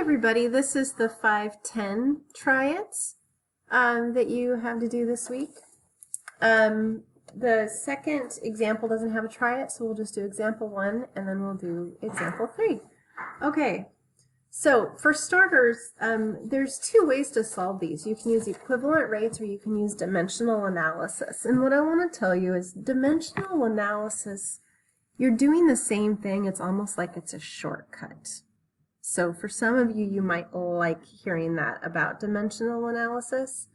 everybody, this is the 5-10 try-its that you have to do this week. The second example doesn't have a try-it, so we'll just do example 1 and then we'll do example 3. Okay, so for starters, there's two ways to solve these. You can use equivalent rates or you can use dimensional analysis. And what I want to tell you is dimensional analysis, you're doing the same thing, it's almost like it's a shortcut. So for some of you, you might like hearing that about dimensional analysis.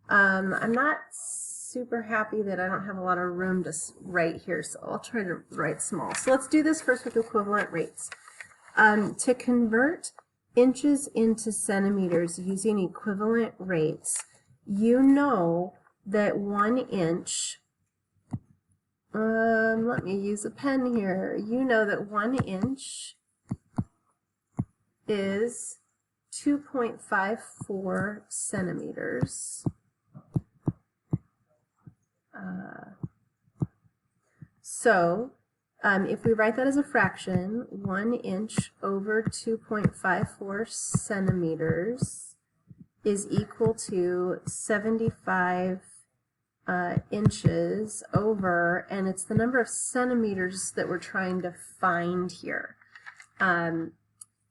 I'm not super happy that I don't have a lot of room to write here, so I'll try to write small. So let's do this first with equivalent rates. To convert inches into centimeters using equivalent rates, you know that 1 inch, let me use a pen here, you know that 1 inch is 2.54 centimeters. So if we write that as a fraction, 1 inch over 2.54 centimeters is equal to 75 inches over, and it's the number of centimeters that we're trying to find here.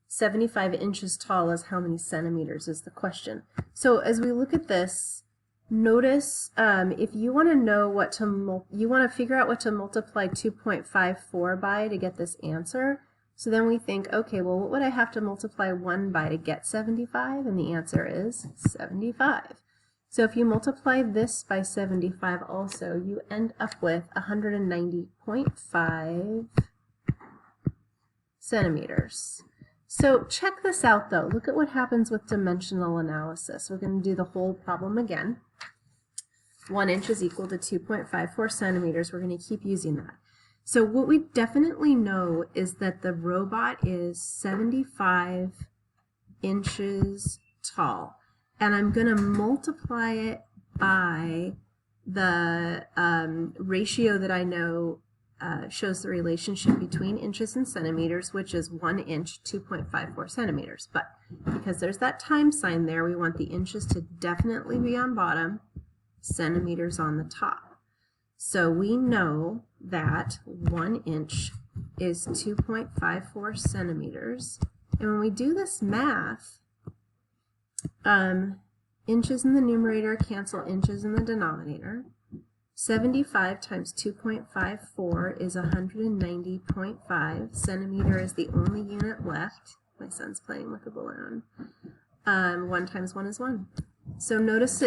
75 inches tall is how many centimeters is the question. So as we look at this, notice if you want to know what to you want to figure out what to multiply 2.54 by to get this answer. So then we think, okay, well, what would I have to multiply 1 by to get 75? And the answer is 75. So if you multiply this by 75 also, you end up with 190.5 centimeters. So check this out though. Look at what happens with dimensional analysis. We're going to do the whole problem again. 1 inch is equal to 2.54 centimeters. We're going to keep using that. So what we definitely know is that the robot is 75 inches tall. And I'm going to multiply it by the ratio that I know shows the relationship between inches and centimeters, which is 1 inch, 2.54 centimeters. But because there's that time sign there, we want the inches to definitely be on bottom, centimeters on the top. So we know that 1 inch is 2.54 centimeters. And when we do this math, inches in the numerator cancel inches in the denominator. 75 times 2.54 is 190.5. Centimeter is the only unit left. My son's playing with a balloon. 1 times 1 is 1. So notice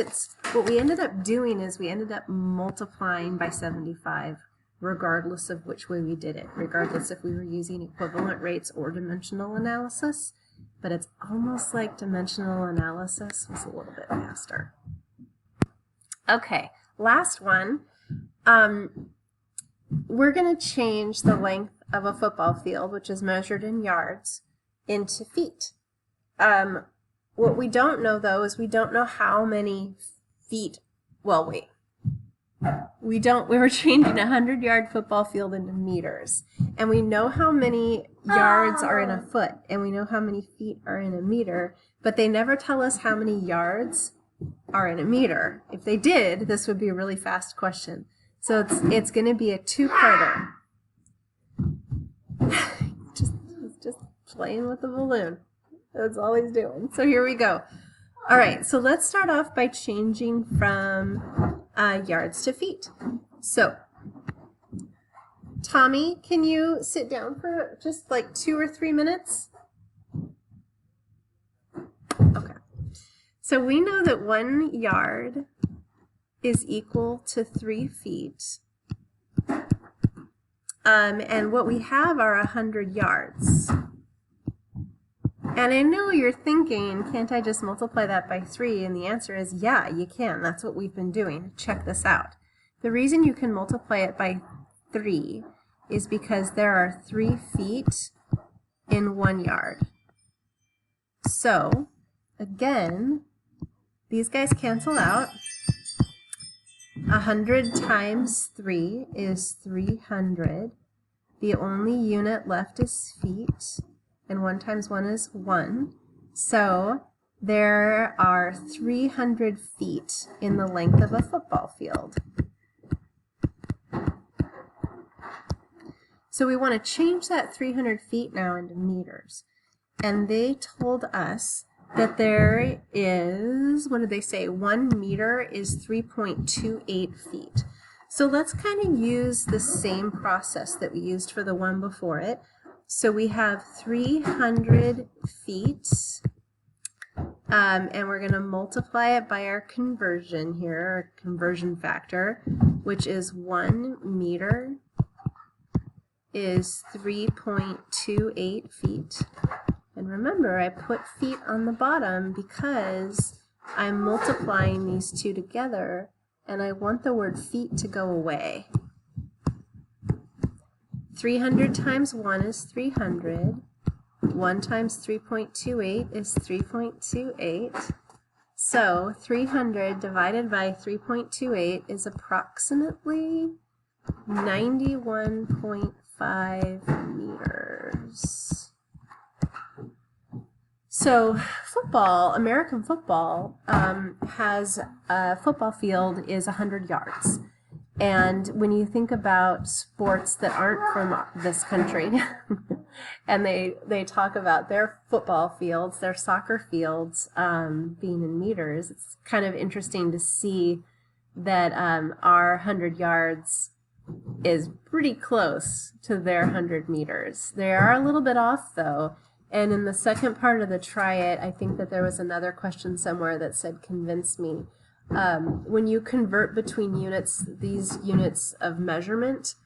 what we ended up doing is we ended up multiplying by 75 regardless of which way we did it, regardless if we were using equivalent rates or dimensional analysis. But it's almost like dimensional analysis was a little bit faster. Okay. Last one, we're going to change the length of a football field, which is measured in yards, into feet. What we don't know, though, is we don't know how many feet, well, wait. We were changing a 100-yard football field into meters. And we know how many yards are in a foot, and we know how many feet are in a meter, but they never tell us how many yards are in a meter. If they did, this would be a really fast question. So it's going to be a two-parter. just playing with the balloon. That's all he's doing. So here we go. All right, so let's start off by changing from yards to feet. So Tommy, can you sit down for just like 2 or 3 minutes? Okay. So we know that 1 yard is equal to 3 feet. And what we have are 100 yards. And I know you're thinking, can't I just multiply that by 3? And the answer is, yeah, you can. That's what we've been doing. Check this out. The reason you can multiply it by 3 is because there are 3 feet in 1 yard. So, again, these guys cancel out. 100 times 3 is 300. The only unit left is feet, and 1 times 1 is 1. So there are 300 feet in the length of a football field. So we want to change that 300 feet now into meters. And they told us that there is, what did they say? 1 meter is 3.28 feet. So let's kind of use the same process that we used for the one before it. So we have 300 feet, and we're going to multiply it by our conversion here, our conversion factor, which is 1 meter is 3.28 feet. And remember, I put feet on the bottom because I'm multiplying these two together, and I want the word feet to go away. 300 times 1 is 300. 1 times 3.28 is 3.28. So 300 divided by 3.28 is approximately 91.5 meters. So football, American football, has a football field is 100 yards. And when you think about sports that aren't from this country, and they talk about their football fields, their soccer fields being in meters, it's kind of interesting to see that our 100 yards is pretty close to their 100 meters. They are a little bit off, though. And in the second part of the try it, I think that there was another question somewhere that said, convince me. When you convert between units, these units of measurement,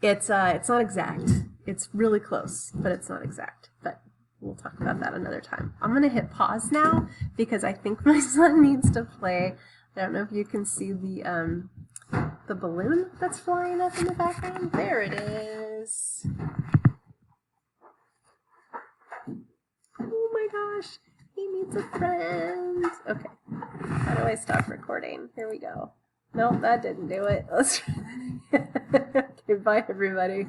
it's not exact. It's really close, but it's not exact. But we'll talk about that another time. I'm going to hit pause now because I think my son needs to play. I don't know if you can see the balloon that's flying up in the background. There it is. Oh my gosh, he needs a friend. Okay, how do I stop recording? Here we go. Nope, that didn't do it. Let's try that again. Okay, bye everybody.